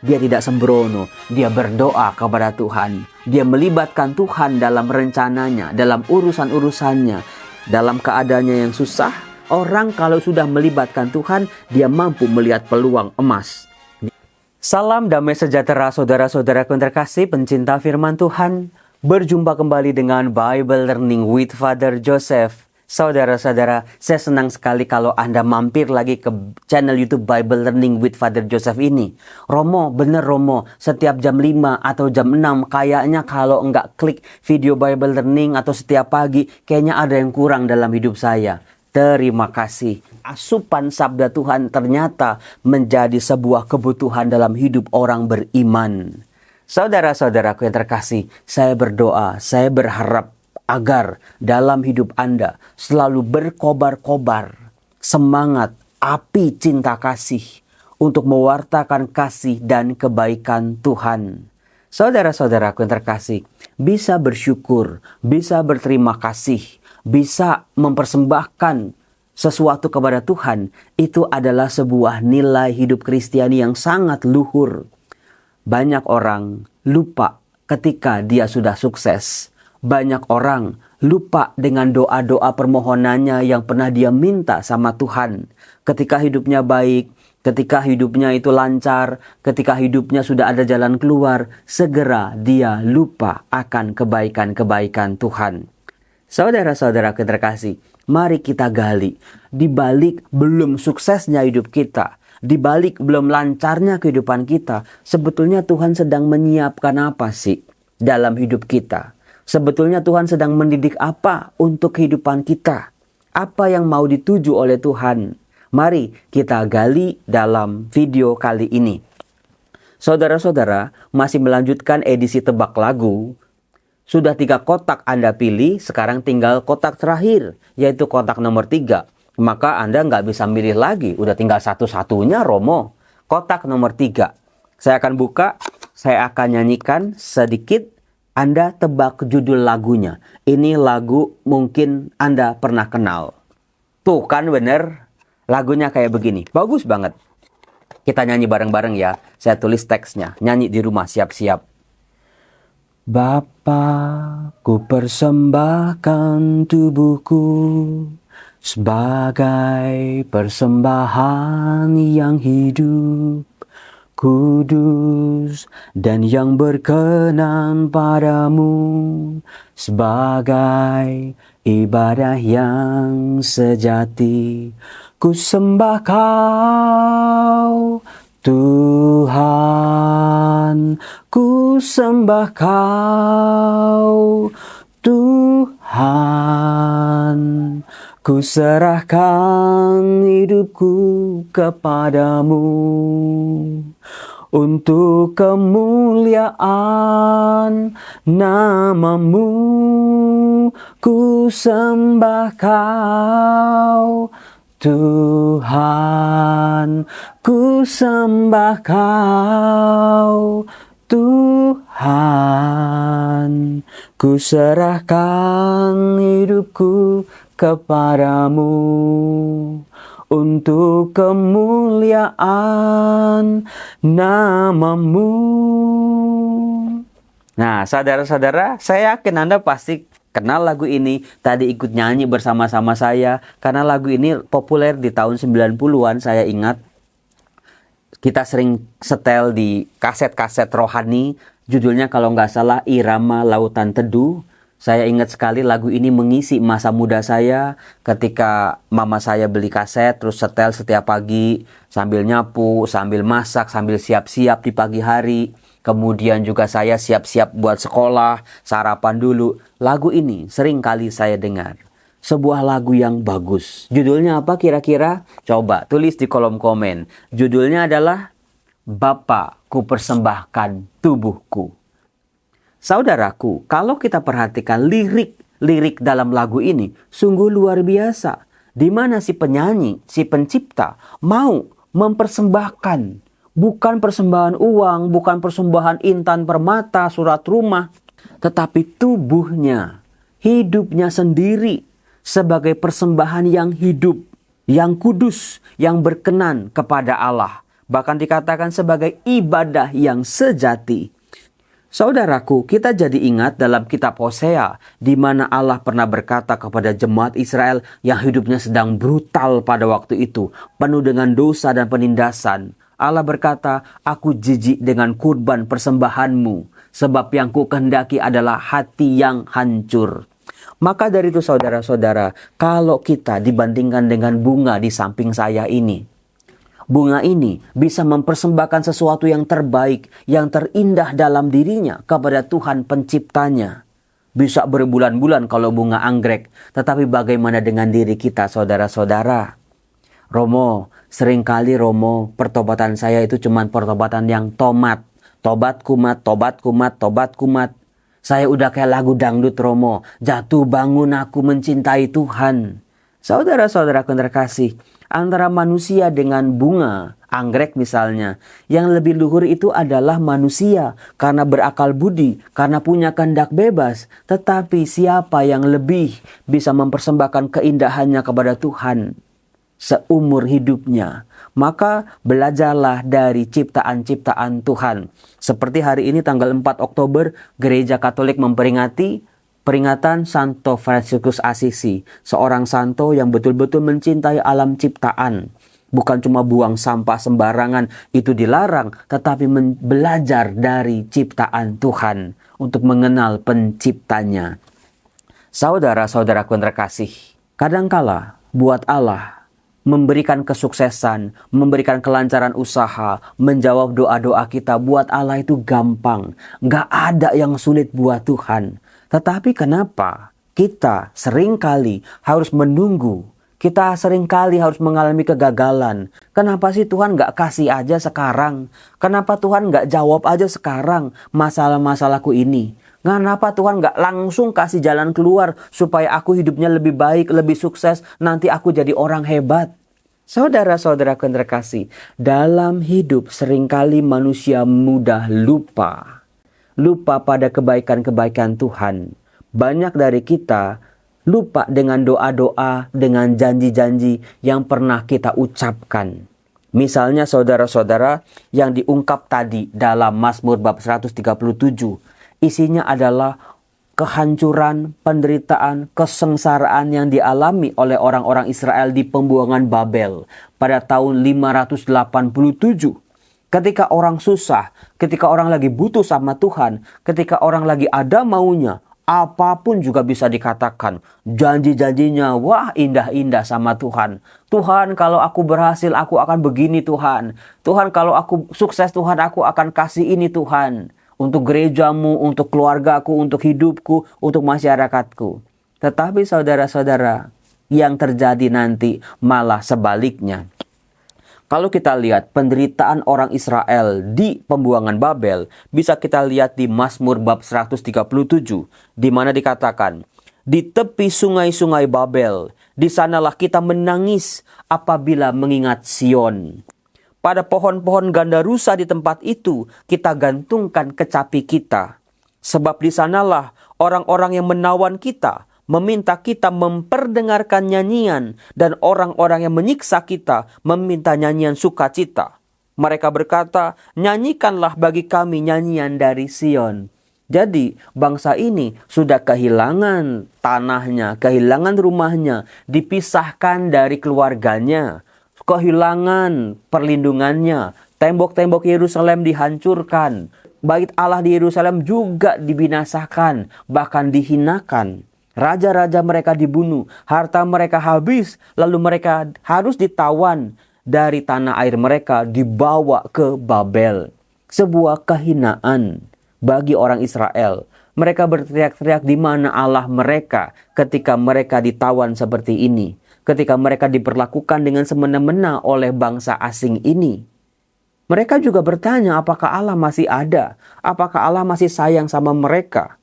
dia tidak sembrono, dia berdoa kepada Tuhan. Dia melibatkan Tuhan dalam rencananya, dalam urusan-urusannya, dalam keadaannya yang susah. Orang kalau sudah melibatkan Tuhan, dia mampu melihat peluang emas. Salam damai sejahtera saudara-saudaraku yang terkasih, pencinta firman Tuhan. Berjumpa kembali dengan Bible Learning with Father Joseph. Saudara-saudara, saya senang sekali kalau Anda mampir lagi ke channel YouTube Bible Learning with Father Joseph ini. Romo, bener Romo, setiap jam 5 atau jam 6 kayaknya kalau enggak klik video Bible Learning atau setiap pagi, kayaknya ada yang kurang dalam hidup saya. Terima kasih. Asupan sabda Tuhan ternyata menjadi sebuah kebutuhan dalam hidup orang beriman. Saudara-saudaraku yang terkasih, saya berdoa, saya berharap agar dalam hidup Anda selalu berkobar-kobar semangat api cinta kasih untuk mewartakan kasih dan kebaikan Tuhan. Saudara-saudaraku yang terkasih, bisa bersyukur, bisa berterima kasih, bisa mempersembahkan sesuatu kepada Tuhan, itu adalah sebuah nilai hidup Kristiani yang sangat luhur. Banyak orang lupa ketika dia sudah sukses. Banyak orang lupa dengan doa-doa permohonannya yang pernah dia minta sama Tuhan. Ketika hidupnya baik, ketika hidupnya itu lancar, ketika hidupnya sudah ada jalan keluar, segera dia lupa akan kebaikan-kebaikan Tuhan. Saudara-saudara terkasih, mari kita gali. Di balik belum suksesnya hidup kita, di balik belum lancarnya kehidupan kita, sebetulnya Tuhan sedang menyiapkan apa sih dalam hidup kita? Sebetulnya Tuhan sedang mendidik apa untuk kehidupan kita? Apa yang mau dituju oleh Tuhan? Mari kita gali dalam video kali ini. Saudara-saudara, masih melanjutkan edisi tebak lagu. Sudah 3 kotak Anda pilih, sekarang tinggal kotak terakhir, yaitu kotak nomor 3. Maka Anda nggak bisa milih lagi, udah tinggal satu-satunya Romo. Kotak nomor 3. Saya akan buka, saya akan nyanyikan sedikit. Anda tebak judul lagunya. Ini lagu mungkin Anda pernah kenal. Tuh kan bener, lagunya kayak begini. Bagus banget. Kita nyanyi bareng-bareng ya. Saya tulis teksnya. Nyanyi di rumah, siap-siap. Bapa, ku persembahkan tubuhku sebagai persembahan yang hidup, kudus dan yang berkenan padamu, sebagai ibadah yang sejati. Ku sembah Kau Tuhan, ku sembah Kau Tuhan, ku serahkan hidupku kepadamu. Untuk kemuliaan nama-Mu, ku sembah Kau Tuhan, ku sembah Kau Tuhan, ku serahkan hidupku kepadamu. Untuk kemuliaan nama-Mu. Nah, saudara-saudara, saya yakin Anda pasti kenal lagu ini. Tadi ikut nyanyi bersama-sama saya. Karena lagu ini populer di tahun 90-an, saya ingat. Kita sering setel di kaset-kaset rohani. Judulnya kalau nggak salah Irama Lautan Teduh. Saya ingat sekali lagu ini mengisi masa muda saya ketika mama saya beli kaset terus setel setiap pagi sambil nyapu, sambil masak, sambil siap-siap di pagi hari. Kemudian juga saya siap-siap buat sekolah, sarapan dulu. Lagu ini sering kali saya dengar. Sebuah lagu yang bagus. Judulnya apa kira-kira? Coba tulis di kolom komen. Judulnya adalah Bapa, ku persembahkan tubuhku. Saudaraku, kalau kita perhatikan lirik dalam lagu ini sungguh luar biasa. Di mana si penyanyi, si pencipta mau mempersembahkan, bukan persembahan uang, bukan persembahan intan permata, surat rumah, tetapi tubuhnya, hidupnya sendiri sebagai persembahan yang hidup, yang kudus, yang berkenan kepada Allah. bahkan dikatakan sebagai ibadah yang sejati. Saudaraku, kita jadi ingat dalam kitab Hosea, di mana Allah pernah berkata kepada jemaat Israel yang hidupnya sedang brutal pada waktu itu, penuh dengan dosa dan penindasan. Allah berkata, "Aku jijik dengan kurban persembahanmu, sebab yang ku kehendaki adalah hati yang hancur." Maka dari itu saudara-saudara, kalau kita dibandingkan dengan bunga di samping saya ini, bunga ini bisa mempersembahkan sesuatu yang terbaik, yang terindah dalam dirinya kepada Tuhan penciptanya. Bisa berbulan-bulan kalau bunga anggrek, tetapi bagaimana dengan diri kita saudara-saudara? Romo, seringkali Romo, pertobatan saya itu cuma pertobatan yang tomat. Tobat kumat, tobat kumat, tobat kumat. Saya udah kayak lagu dangdut Romo, jatuh bangun aku mencintai Tuhan. Saudara-saudara yang terkasih, antara manusia dengan bunga anggrek misalnya, yang lebih luhur itu adalah manusia karena berakal budi, karena punya kehendak bebas. Tetapi siapa yang lebih bisa mempersembahkan keindahannya kepada Tuhan seumur hidupnya? Maka belajarlah dari ciptaan-ciptaan Tuhan. Seperti hari ini tanggal 4 Oktober, Gereja Katolik memperingati peringatan Santo Fransiskus Assisi, seorang santo yang betul-betul mencintai alam ciptaan. Bukan cuma buang sampah sembarangan, itu dilarang, tetapi belajar dari ciptaan Tuhan untuk mengenal penciptanya. Saudara-saudaraku yang terkasih, kadangkala buat Allah memberikan kesuksesan, memberikan kelancaran usaha, menjawab doa-doa kita, buat Allah itu gampang. Gak ada yang sulit buat Tuhan. Tetapi kenapa kita seringkali harus menunggu? Kita seringkali harus mengalami kegagalan. Kenapa sih Tuhan gak kasih aja sekarang? Kenapa Tuhan gak jawab aja sekarang masalah-masalahku ini? Kenapa Tuhan gak langsung kasih jalan keluar supaya aku hidupnya lebih baik, lebih sukses, nanti aku jadi orang hebat? Saudara-saudara yang terkasih, dalam hidup seringkali manusia mudah lupa pada kebaikan-kebaikan Tuhan. Banyak dari kita lupa dengan doa-doa, dengan janji-janji yang pernah kita ucapkan. Misalnya saudara-saudara yang diungkap tadi dalam Mazmur bab 137. Isinya adalah kehancuran, penderitaan, kesengsaraan yang dialami oleh orang-orang Israel di pembuangan Babel pada tahun 587. Ketika orang susah, ketika orang lagi butuh sama Tuhan, ketika orang lagi ada maunya, apapun juga bisa dikatakan. Janji-janjinya, wah indah-indah sama Tuhan. Tuhan, kalau aku berhasil, aku akan begini Tuhan. Tuhan, kalau aku sukses Tuhan, aku akan kasih ini Tuhan. Untuk gerejamu, untuk keluargaku, untuk hidupku, untuk masyarakatku. Tetapi saudara-saudara, yang terjadi nanti malah sebaliknya. Kalau kita lihat penderitaan orang Israel di pembuangan Babel, bisa kita lihat di Mazmur bab 137, di mana dikatakan, "Di tepi sungai-sungai Babel, di sanalah kita menangis apabila mengingat Sion. Pada pohon-pohon gandarusa di tempat itu, kita gantungkan kecapi kita. Sebab di sanalah orang-orang yang menawan kita, meminta kita memperdengarkan nyanyian, dan orang-orang yang menyiksa kita meminta nyanyian sukacita. Mereka berkata, nyanyikanlah bagi kami nyanyian dari Sion." Jadi bangsa ini sudah kehilangan tanahnya, kehilangan rumahnya, dipisahkan dari keluarganya, kehilangan perlindungannya. Tembok-tembok Yerusalem dihancurkan. Bait Allah di Yerusalem juga dibinasakan, bahkan dihinakan. Raja-raja mereka dibunuh, harta mereka habis, lalu mereka harus ditawan dari tanah air mereka, dibawa ke Babel. Sebuah kehinaan bagi orang Israel. Mereka berteriak-teriak, di mana Allah mereka ketika mereka ditawan seperti ini? Ketika mereka diperlakukan dengan semena-mena oleh bangsa asing ini. Mereka juga bertanya, apakah Allah masih ada? Apakah Allah masih sayang sama mereka?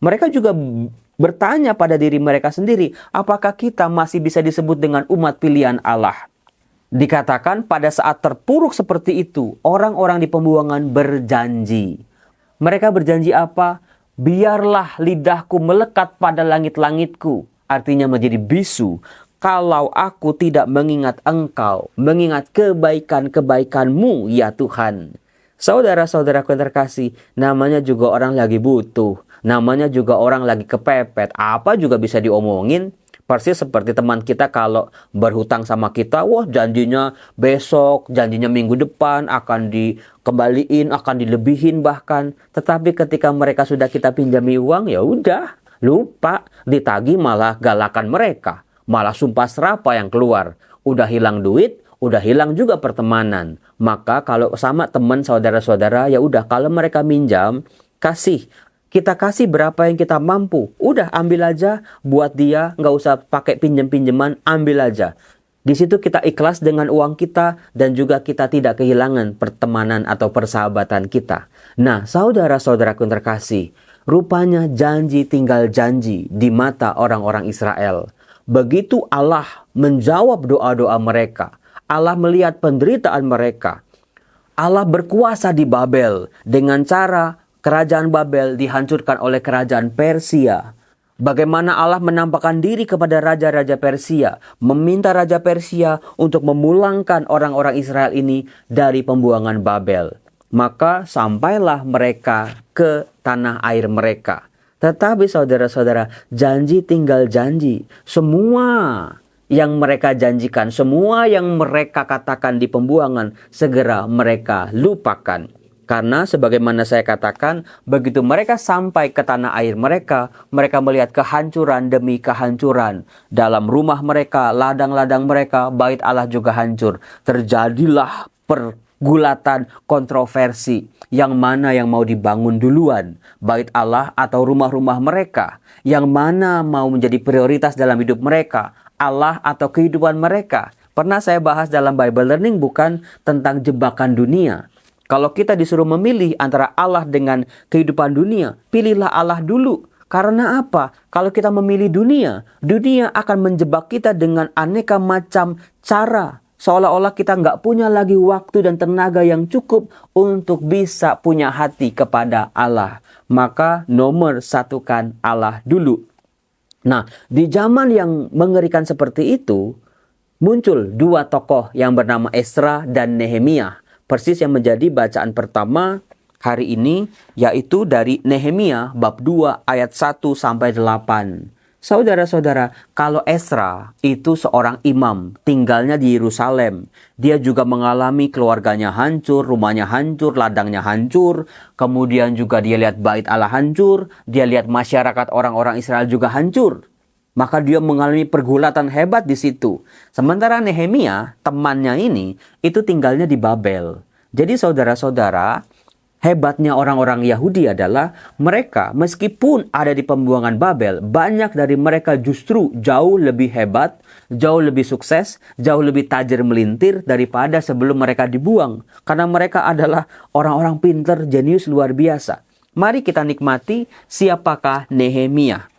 Mereka juga bertanya pada diri mereka sendiri, apakah kita masih bisa disebut dengan umat pilihan Allah? Dikatakan pada saat terpuruk seperti itu, orang-orang di pembuangan berjanji. Mereka berjanji apa? Biarlah lidahku melekat pada langit-langitku. Artinya menjadi bisu. kalau aku tidak mengingat Engkau, mengingat kebaikan-kebaikan-Mu ya Tuhan. Saudara-saudaraku yang terkasih, namanya juga orang lagi butuh, namanya juga orang lagi kepepet, apa juga bisa diomongin. Persis seperti teman kita kalau berhutang sama kita, wah janjinya besok, janjinya minggu depan akan dikembaliin, akan dilebihin bahkan. Tetapi ketika mereka sudah kita pinjami uang, ya udah, lupa, ditagih malah galakan mereka. Malah sumpah serapa yang keluar. Udah hilang duit, udah hilang juga pertemanan. Maka kalau sama teman saudara-saudara, ya udah kalau mereka minjam, kasih. Kita kasih berapa yang kita mampu. Udah ambil aja buat dia, nggak usah pakai pinjem-pinjeman, ambil aja. Di situ kita ikhlas dengan uang kita dan juga kita tidak kehilangan pertemanan atau persahabatan kita. Nah, saudara-saudaraku yang terkasih, rupanya janji tinggal janji di mata orang-orang Israel. Begitu Allah menjawab doa-doa mereka, Allah melihat penderitaan mereka, Allah berkuasa di Babel dengan cara kerajaan Babel dihancurkan oleh kerajaan Persia. Bagaimana Allah menampakkan diri kepada raja-raja Persia, meminta raja Persia untuk memulangkan orang-orang Israel ini dari pembuangan Babel. Maka sampailah mereka ke tanah air mereka. Tetapi saudara-saudara, janji tinggal janji. Semua yang mereka janjikan, semua yang mereka katakan di pembuangan, segera mereka lupakan. Karena sebagaimana saya katakan, begitu mereka sampai ke tanah air mereka, mereka melihat kehancuran demi kehancuran. Dalam rumah mereka, ladang-ladang mereka, bait Allah juga hancur. Terjadilah pergulatan kontroversi. Yang mana yang mau dibangun duluan? Bait Allah atau rumah-rumah mereka? Yang mana mau menjadi prioritas dalam hidup mereka? Allah atau kehidupan mereka? Pernah saya bahas dalam Bible Learning bukan tentang jebakan dunia. Kalau kita disuruh memilih antara Allah dengan kehidupan dunia, pilihlah Allah dulu. Karena apa? Kalau kita memilih dunia, dunia akan menjebak kita dengan aneka macam cara. Seolah-olah kita nggak punya lagi waktu dan tenaga yang cukup untuk bisa punya hati kepada Allah. Maka nomor satukan Allah dulu. Nah, di zaman yang mengerikan seperti itu, muncul dua tokoh yang bernama Ezra dan Nehemia. Persis yang menjadi bacaan pertama hari ini, yaitu dari Nehemia bab 2 ayat 1 sampai 8. Saudara-saudara, kalau Ezra itu seorang imam, tinggalnya di Yerusalem. Dia juga mengalami keluarganya hancur, rumahnya hancur, ladangnya hancur. Kemudian juga dia lihat bait Allah hancur, dia lihat masyarakat orang-orang Israel juga hancur. Maka dia mengalami pergulatan hebat di situ. Sementara Nehemia, temannya ini, itu tinggalnya di Babel. Jadi saudara-saudara, hebatnya orang-orang Yahudi adalah mereka meskipun ada di pembuangan Babel, banyak dari mereka justru jauh lebih hebat, jauh lebih sukses, jauh lebih tajir melintir daripada sebelum mereka dibuang. Karena mereka adalah orang-orang pintar, jenius luar biasa. Mari kita nikmati siapakah Nehemia.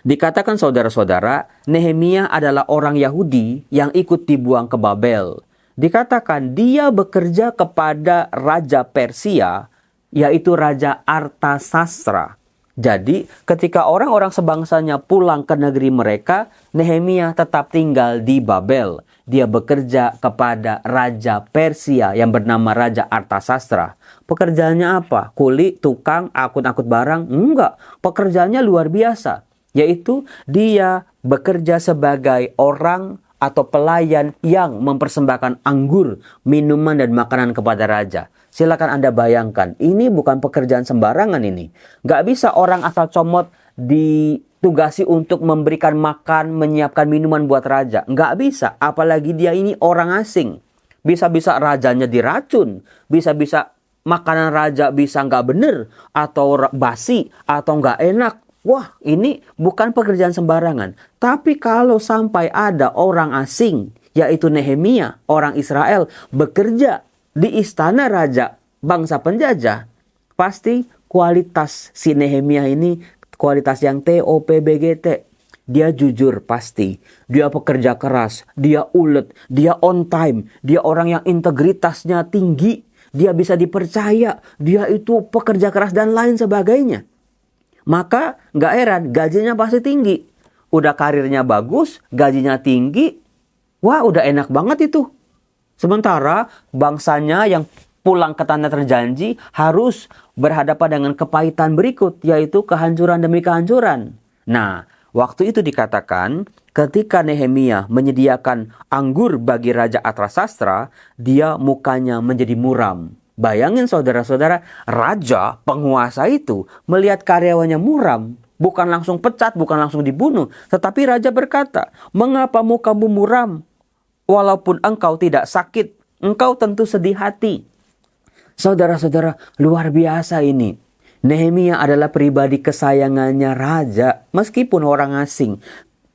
Dikatakan saudara-saudara, Nehemia adalah orang Yahudi yang ikut dibuang ke Babel. Dikatakan dia bekerja kepada Raja Persia, yaitu Raja Artasastra. Jadi ketika orang-orang sebangsanya pulang ke negeri mereka, Nehemia tetap tinggal di Babel. Dia bekerja kepada Raja Persia yang bernama Raja Artasastra. Pekerjaannya apa? Kuli, tukang, akut-akut barang? Enggak, pekerjaannya luar biasa. Yaitu dia bekerja sebagai orang atau pelayan yang mempersembahkan anggur, minuman dan makanan kepada raja. Silakan Anda bayangkan, ini bukan pekerjaan sembarangan ini. Gak bisa orang asal comot ditugasi untuk memberikan makan, menyiapkan minuman buat raja. Gak bisa, apalagi dia ini orang asing. Bisa-bisa rajanya diracun, bisa-bisa makanan raja bisa gak bener, atau basi, atau gak enak. Wah, ini bukan pekerjaan sembarangan. Tapi kalau sampai ada orang asing, yaitu Nehemia, orang Israel, bekerja di istana raja bangsa penjajah, pasti kualitas si Nehemia ini kualitas yang TOPBGT. Dia jujur pasti. Dia pekerja keras, dia ulet, dia on time, dia orang yang integritasnya tinggi, dia bisa dipercaya, dia itu pekerja keras dan lain sebagainya. Maka gak heran gajinya pasti tinggi. udah karirnya bagus, gajinya tinggi. Wah, udah enak banget itu. Sementara bangsanya yang pulang ke tanah terjanji harus berhadapan dengan kepahitan berikut, yaitu kehancuran demi kehancuran. Nah, waktu itu dikatakan ketika Nehemia menyediakan anggur bagi Raja Atrasastra, dia mukanya menjadi muram. Bayangin saudara-saudara, raja penguasa itu melihat karyawannya muram, bukan langsung pecat, bukan langsung dibunuh. Tetapi raja berkata, "Mengapa mukamu muram? Walaupun engkau tidak sakit, engkau tentu sedih hati." Saudara-saudara, luar biasa ini. Nehemia adalah pribadi kesayangannya raja, meskipun orang asing.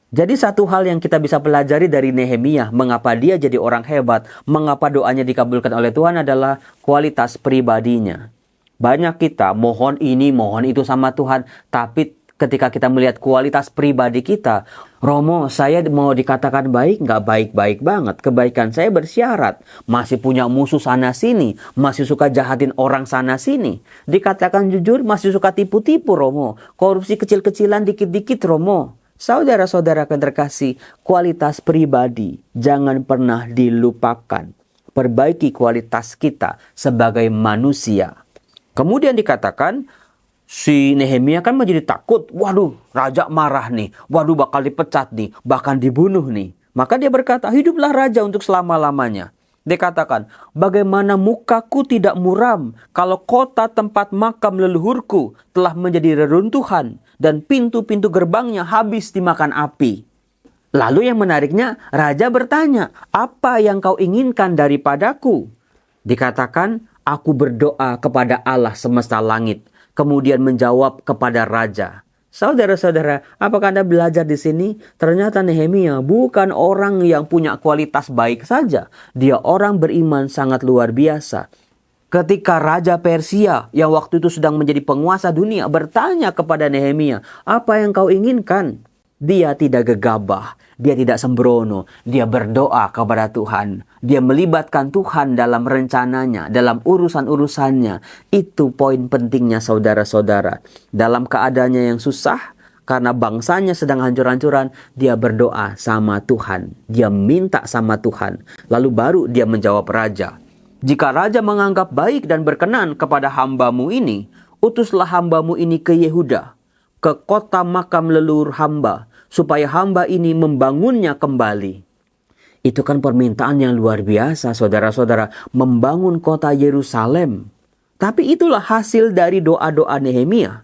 Jadi satu hal yang kita bisa pelajari dari Nehemia, mengapa dia jadi orang hebat, mengapa doanya dikabulkan oleh Tuhan adalah kualitas pribadinya. Banyak kita mohon ini, mohon itu sama Tuhan, tapi ketika kita melihat kualitas pribadi kita, Romo, saya mau dikatakan baik, nggak baik-baik banget. Kebaikan saya bersyarat. Masih punya musuh sana-sini. Masih suka jahatin orang sana-sini. Dikatakan jujur, masih suka tipu-tipu, Romo. Korupsi kecil-kecilan dikit-dikit, Romo. Saudara-saudara yang terkasih, kualitas pribadi jangan pernah dilupakan. Perbaiki kualitas kita sebagai manusia. Kemudian dikatakan, si Nehemia kan menjadi takut. Waduh, raja marah nih. Waduh, bakal dipecat nih. Bahkan dibunuh nih. Maka dia berkata, hiduplah raja untuk selama-lamanya. Dikatakan, bagaimana mukaku tidak muram kalau kota tempat makam leluhurku telah menjadi reruntuhan dan pintu-pintu gerbangnya habis dimakan api. Lalu yang menariknya, raja bertanya, apa yang kau inginkan daripadaku? Dikatakan, aku berdoa kepada Allah semesta langit. Kemudian menjawab kepada raja. Saudara-saudara, apakah Anda belajar di sini? Ternyata Nehemia bukan orang yang punya kualitas baik saja. Dia orang beriman sangat luar biasa. Ketika Raja Persia yang waktu itu sedang menjadi penguasa dunia bertanya kepada Nehemia, apa yang kau inginkan? Dia tidak gegabah, dia tidak sembrono, dia berdoa kepada Tuhan. Dia melibatkan Tuhan dalam rencananya, dalam urusan-urusannya. Itu poin pentingnya saudara-saudara. Dalam keadaannya yang susah, karena bangsanya sedang hancur-hancuran, dia berdoa sama Tuhan. Dia minta sama Tuhan. Lalu baru dia menjawab raja. Jika raja menganggap baik dan berkenan kepada hambamu ini, utuslah hambamu ini ke Yehuda, ke kota makam leluhur hamba, supaya hamba ini membangunnya kembali. Itu kan permintaan yang luar biasa, saudara-saudara, membangun kota Yerusalem. Tapi itulah hasil dari doa-doa Nehemia.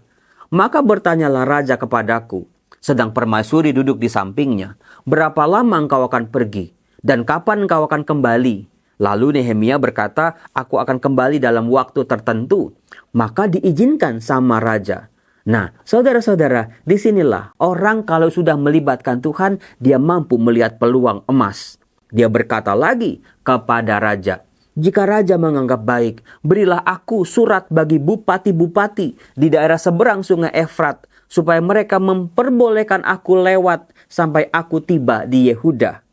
Maka bertanyalah raja kepadaku, sedang permaisuri duduk di sampingnya, berapa lama engkau akan pergi, dan kapan engkau akan kembali? Lalu Nehemia berkata, aku akan kembali dalam waktu tertentu. Maka diizinkan sama raja. Nah, saudara-saudara, disinilah orang kalau sudah melibatkan Tuhan, dia mampu melihat peluang emas. Dia berkata lagi kepada raja, jika raja menganggap baik, berilah aku surat bagi bupati-bupati di daerah seberang sungai Efrat, supaya mereka memperbolehkan aku lewat sampai aku tiba di Yehuda.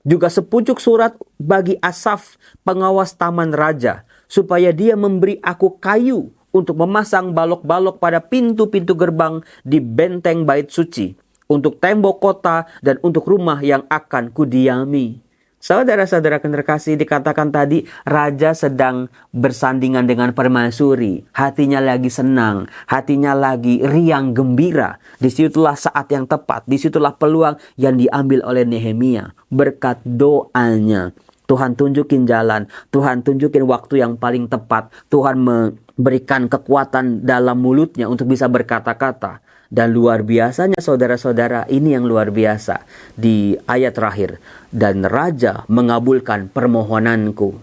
Juga sepucuk surat bagi Asaf, pengawas taman raja, supaya dia memberi aku kayu untuk memasang balok-balok pada pintu-pintu gerbang di benteng bait suci, untuk tembok kota dan untuk rumah yang akan kudiami. Saudara-saudara yang terkasih, dikatakan tadi raja sedang bersandingan dengan permaisuri. Hatinya lagi senang, hatinya lagi riang gembira. Disitulah saat yang tepat, disitulah peluang yang diambil oleh Nehemia. Berkat doanya, Tuhan tunjukin jalan, Tuhan tunjukin waktu yang paling tepat. Tuhan memberikan kekuatan dalam mulutnya untuk bisa berkata-kata. Dan luar biasanya saudara-saudara, ini yang luar biasa di ayat terakhir. Dan raja mengabulkan permohonanku.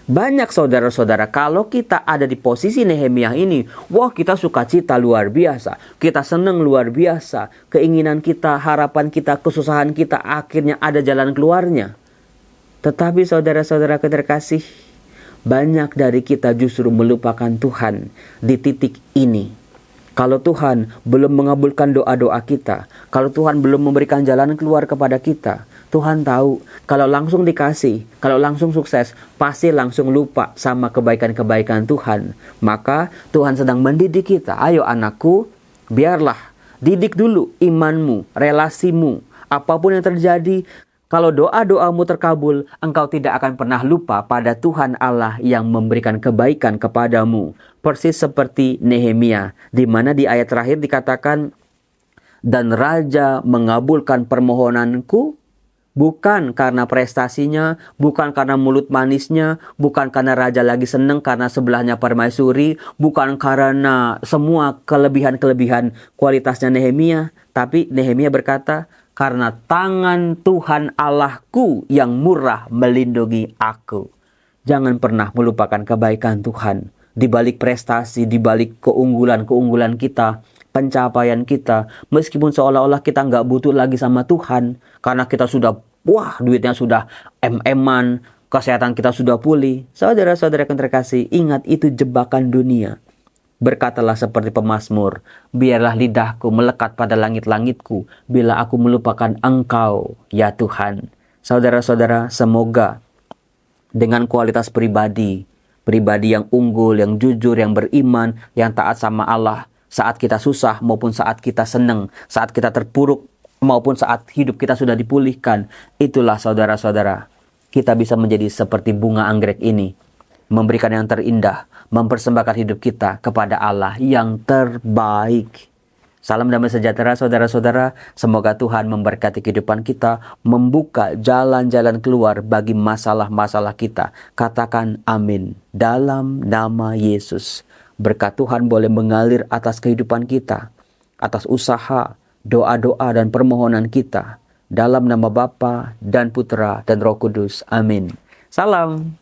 Banyak saudara-saudara, kalau kita ada di posisi Nehemia ini, wah kita sukacita luar biasa. Kita senang luar biasa. Keinginan kita, harapan kita, kesusahan kita akhirnya ada jalan keluarnya. Tetapi saudara-saudara terkasih, banyak dari kita justru melupakan Tuhan di titik ini. Kalau Tuhan belum mengabulkan doa-doa kita, kalau Tuhan belum memberikan jalan keluar kepada kita, Tuhan tahu kalau langsung dikasih, kalau langsung sukses, pasti langsung lupa sama kebaikan-kebaikan Tuhan. Maka Tuhan sedang mendidik kita, ayo anakku, biarlah Didik dulu imanmu, relasimu. Apapun yang terjadi, kalau doa-doamu terkabul, engkau tidak akan pernah lupa pada Tuhan Allah yang memberikan kebaikan kepadamu. Persis seperti Nehemia, di mana di ayat terakhir dikatakan, dan raja mengabulkan permohonanku, bukan karena prestasinya, bukan karena mulut manisnya, bukan karena raja lagi senang karena sebelahnya permaisuri, bukan karena semua kelebihan-kelebihan kualitasnya Nehemia, tapi Nehemia berkata, karena tangan Tuhan Allahku yang murah melindungi aku. Jangan pernah melupakan kebaikan Tuhan. Di balik prestasi, di balik keunggulan-keunggulan kita, pencapaian kita, meskipun seolah-olah kita nggak butuh lagi sama Tuhan, karena kita sudah, duitnya sudah em-eman, kesehatan kita sudah pulih. Saudara-saudara yang terkasih, ingat itu jebakan dunia. Berkatalah seperti pemazmur, biarlah lidahku melekat pada langit-langitku, bila aku melupakan Engkau, ya Tuhan. Saudara-saudara, semoga dengan kualitas pribadi yang unggul, yang jujur, yang beriman, yang taat sama Allah, saat kita susah maupun saat kita senang, saat kita terpuruk maupun saat hidup kita sudah dipulihkan, itulah saudara-saudara, kita bisa menjadi seperti bunga anggrek ini, memberikan yang terindah, mempersembahkan hidup kita kepada Allah yang terbaik. Salam damai sejahtera saudara-saudara. Semoga Tuhan memberkati kehidupan kita, membuka jalan-jalan keluar bagi masalah-masalah kita. Katakan amin. Dalam nama Yesus, berkat Tuhan boleh mengalir atas kehidupan kita, atas usaha, doa-doa dan permohonan kita. Dalam nama Bapa dan Putra dan Roh Kudus. Amin. Salam.